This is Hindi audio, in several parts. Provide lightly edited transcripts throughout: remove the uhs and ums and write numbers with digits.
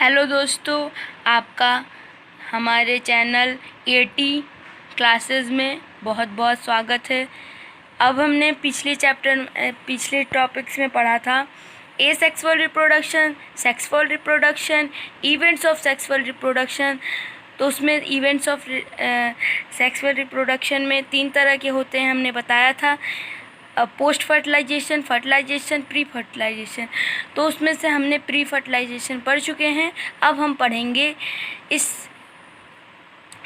हेलो दोस्तों, आपका हमारे चैनल एटी क्लासेस में बहुत बहुत स्वागत है। अब हमने पिछले टॉपिक्स में पढ़ा था sexual reproduction, events of sexual reproduction. तो उसमें इवेंट्स ऑफ सेक्सुअल रिप्रोडक्शन में 3 तरह के होते हैं, हमने बताया था। Post fertilisation, fertilisation, pre fertilisation. तो उसमें से हमने प्री फर्टिलाइजेशन पढ़ चुके हैं। अब हम पढ़ेंगे इस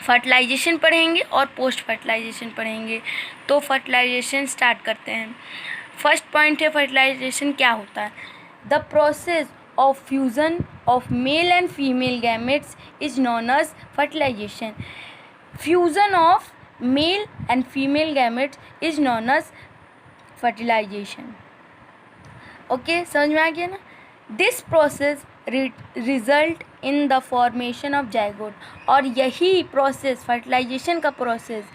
फर्टिलाइजेशन पढ़ेंगे और पोस्ट फर्टिलाइजेशन पढ़ेंगे। तो फर्टिलाइजेशन स्टार्ट करते हैं। फर्स्ट पॉइंट है फर्टिलाइजेशन क्या होता है। The process of fusion of male and female gametes is known as fertilisation. Fusion of male and female gametes is known as fertilisation. Okay, समझ में आ गया ना। This process result in the formation of zygote. और यही प्रोसेस, फर्टिलाइजेशन का प्रोसेस,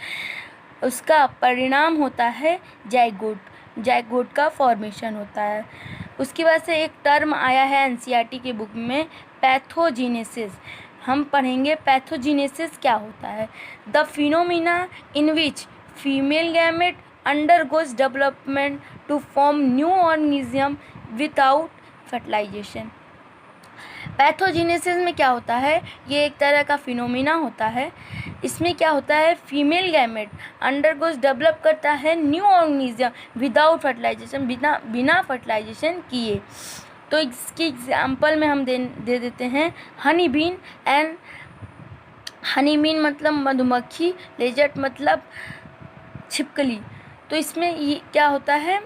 उसका परिणाम होता है जाइगोट का फॉर्मेशन होता है। उसकी वजह से एक टर्म आया है एनसीईआरटी के बुक में, पैथोजेनेसिस। हम पढ़ेंगे पैथोजेनेसिस क्या होता है। The phenomena in which female gamete undergoes development to form new organism without fertilization। Pathogenesis में क्या होता है, ये एक तरह का फिनोमिना होता है। इसमें क्या होता है, फीमेल गैमेट अंडरगोज डेवलप करता है न्यू ऑर्गेनिज्म विदाउट फर्टिलाइजेशन, बिना फर्टिलाइजेशन किए। तो इसकी एग्जांपल में हम दे देते हैं हनी बीन मतलब मधुमक्खी, लेजर्ट मतलब छिपकली। तो इसमें ये क्या होता है,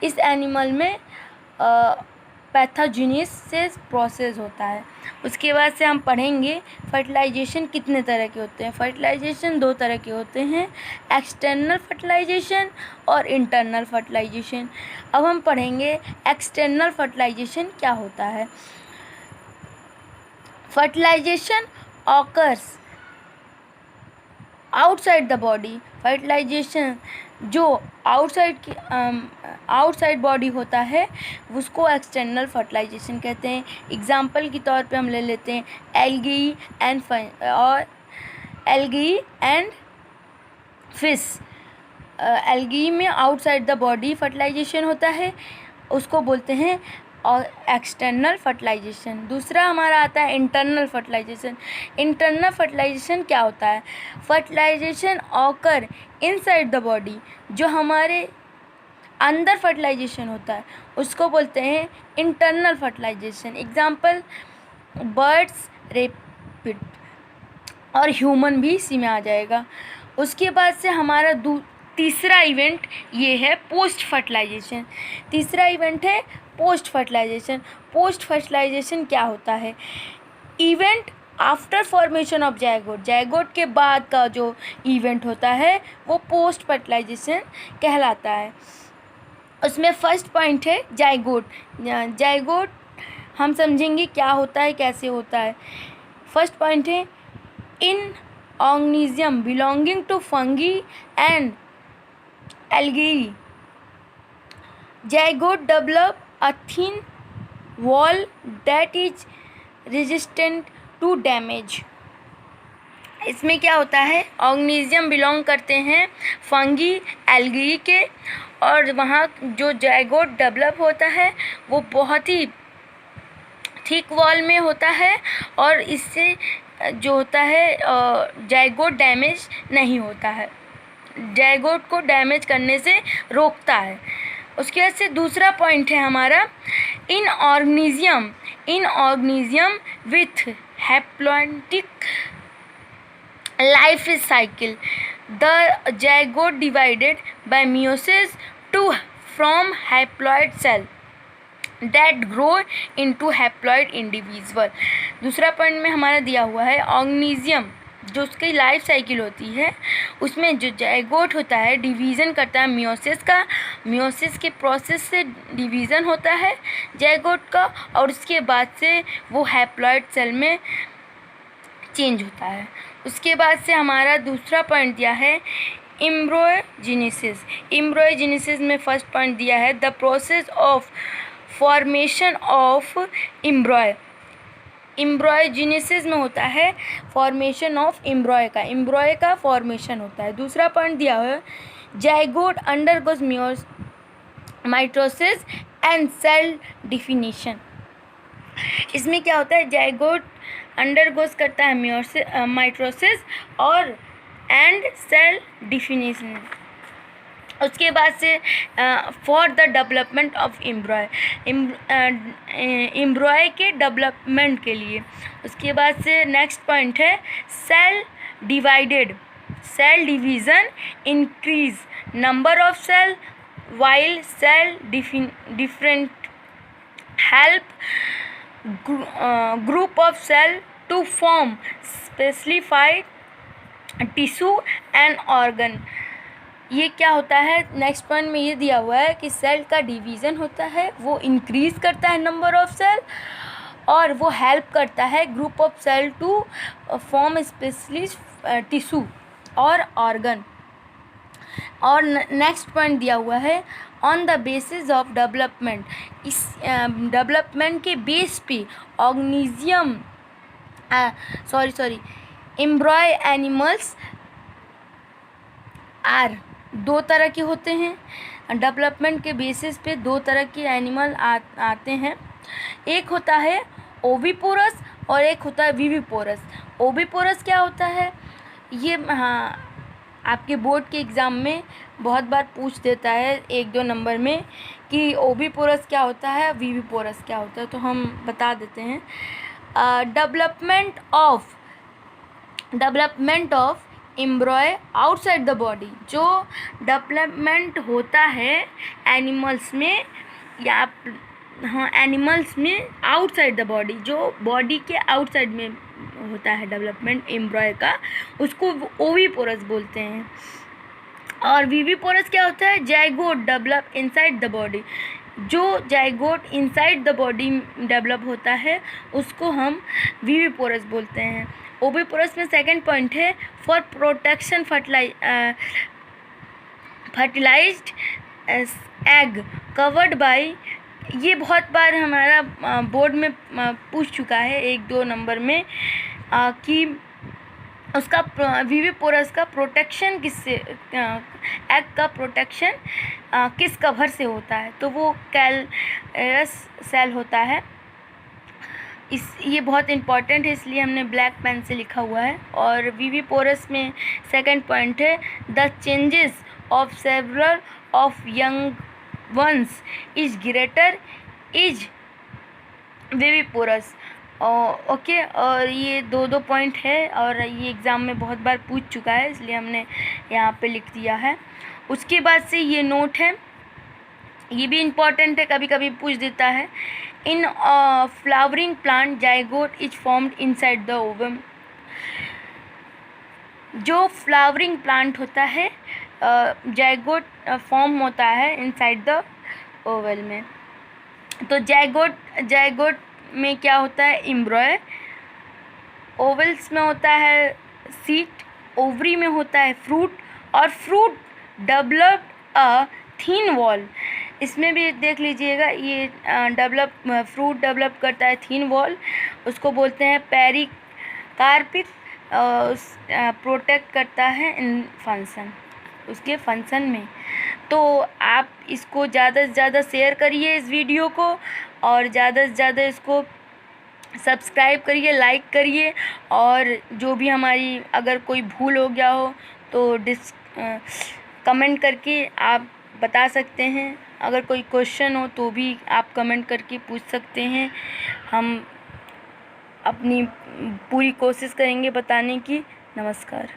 इस एनिमल में पैथोजेनेसिस प्रोसेस होता है। उसके बाद से हम पढ़ेंगे फर्टिलाइजेशन कितने तरह के होते हैं। फर्टिलाइजेशन 2 तरह के होते हैं, एक्सटर्नल फर्टिलाइजेशन और इंटरनल फर्टिलाइजेशन। अब हम पढ़ेंगे एक्सटर्नल फर्टिलाइजेशन क्या होता है। Fertilisation occurs outside the body. Fertilisation जो आउटसाइड बॉडी होता है उसको एक्सटर्नल फर्टिलाइजेशन कहते हैं। एग्जाम्पल के तौर पे हम ले लेते हैं एल्गी एंड फिश। एल्गी में आउटसाइड द बॉडी फर्टिलाइजेशन होता है, उसको बोलते हैं और एक्सटर्नल फर्टिलाइजेशन। दूसरा हमारा आता है इंटरनल फर्टिलाइजेशन। इंटरनल फर्टिलाइजेशन क्या होता है, fertilisation occur inside the body, जो हमारे अंदर फर्टिलाइजेशन होता है उसको बोलते हैं internal fertilisation. Example birds, rabbit और ह्यूमन भी इसी में आ जाएगा। उसके बाद से हमारा तीसरा इवेंट ये है पोस्ट फर्टिलाइजेशन। तीसरा इवेंट है पोस्ट फर्टिलाइजेशन। पोस्ट फर्टिलाइजेशन क्या होता है, event after formation of zygote के बाद का जो इवेंट होता है वो पोस्ट फर्टिलाइजेशन कहलाता है। उसमें फर्स्ट पॉइंट है जाइगोट हम समझेंगे क्या होता है, कैसे होता है। फर्स्ट पॉइंट है in organism belonging to fungi and algae, zygote develop a thin wall that is resistant to damage। इसमें क्या होता है, ऑर्गेनिज्म बिलोंग करते हैं फंगी, एल्गी के, और वहाँ जो जाइगोट डेवलप होता है वो बहुत ही थिक वॉल में होता है और इससे जो होता है जाइगोट डैमेज नहीं होता है, जाइगोट को डैमेज करने से रोकता है। उसके बाद से दूसरा पॉइंट है हमारा in organism with haploidic life cycle, the zygote divided by meiosis to from haploid cell that grow into haploid individual. दूसरा पॉइंट में हमारा दिया हुआ है ऑर्गेनिज्म जो उसकी लाइफ साइकिल होती है उसमें जो जाइगोट होता है डिवीज़न करता है मियोसिस के प्रोसेस से डिवीज़न होता है जाइगोट का, और उसके बाद से वो हैप्लॉइड सेल में चेंज होता है। उसके बाद से हमारा दूसरा पॉइंट दिया है एम्ब्रियोजेनेसिस में फर्स्ट पॉइंट दिया है the process of formation of embryo, embryogenesis में होता है फॉर्मेशन ऑफ एम्ब्रॉय का फॉर्मेशन होता है। दूसरा पॉइंट दिया हुआ है zygote undergoes mitosis and cell definition. इसमें क्या होता है, जाइगोट अंडरगोज करता है माइटोसिस और एंड सेल डिफिनेशन। उसके बाद से for the development of embryo, embryo के डेवलपमेंट के लिए। उसके बाद से नेक्स्ट पॉइंट है cell divided, cell division increase number of cell while cell different help group of cell to form specified tissue and organ। ये क्या होता है, नेक्स्ट पॉइंट में ये दिया हुआ है कि सेल का डिवीज़न होता है, वो इंक्रीज़ करता है नंबर ऑफ सेल, और वो हेल्प करता है group of cell to form specialist tissue और ऑर्गन। और नेक्स्ट पॉइंट दिया हुआ है on the basis of development, इस डेवलपमेंट के बेस पे ऑर्गेनिज्म एम्ब्रॉय एनिमल्स आर, दो तरह के होते हैं। डेवलपमेंट के बेसिस पे दो तरह के एनिमल आते हैं, एक होता है ओविपोरस और एक होता है विविपोरस। ओविपोरस क्या होता है, ये आपके बोर्ड के एग्ज़ाम में बहुत बार पूछ देता है 1-2 नंबर में कि ओविपोरस क्या होता है, विविपोरस क्या होता है, तो हम बता देते हैं। Development of एम्ब्रॉय outside the body, जो डेवलपमेंट होता है एनिमल्स में या एनिमल्स में आउटसाइड द बॉडी, जो बॉडी के आउटसाइड में होता है डेवलपमेंट एम्ब्रॉय का, उसको ओविपोरस बोलते हैं। और विविपोरस क्या होता है, zygote develop inside the body, जो zygote inside the body develop होता है उसको हम विविपोरस बोलते हैं। ओविपोरस में सेकंड पॉइंट है for protection fertilised egg covered by, ये बहुत बार हमारा बोर्ड में पूछ चुका है 1-2 नंबर में कि उसका विविपोरस का प्रोटेक्शन किससे, एग का प्रोटेक्शन किस कवर से होता है, तो वो कैलरस सेल होता है। ये बहुत इम्पॉर्टेंट है, इसलिए हमने ब्लैक पेन से लिखा हुआ है। और विविपोरस में सेकंड पॉइंट है the changes of several of young ones is greater is viviparous. Okay, और ये 2 पॉइंट है और ये एग्ज़ाम में बहुत बार पूछ चुका है, इसलिए हमने यहाँ पे लिख दिया है। उसके बाद से ये नोट है, ये भी इम्पॉर्टेंट है, कभी कभी पूछ देता है। In flowering plant zygote is formed inside the ovum, जो फ्लावरिंग प्लांट होता है जाइगोट फॉर्म होता है इनसाइड द ओवल में। तो जाइगोट में क्या होता है, एम्ब्रॉय, ओवल्स में होता है सीड, ओवरी में होता है फ्रूट, और fruit developed a thin wall. इसमें भी देख लीजिएगा, ये फ्रूट डेवलप करता है थिन वॉल, उसको बोलते हैं पेरिकार्पिक, प्रोटेक्ट करता है इन फंक्शन, उसके फंक्शन में। तो आप इसको ज़्यादा से ज़्यादा शेयर करिए इस वीडियो को, और ज़्यादा से ज़्यादा इसको सब्सक्राइब करिए, लाइक करिए, और जो भी हमारी अगर कोई भूल हो गया हो तो कमेंट करके आप बता सकते हैं। अगर कोई क्वेश्चन हो तो भी आप कमेंट करके पूछ सकते हैं, हम अपनी पूरी कोशिश करेंगे बताने की। नमस्कार।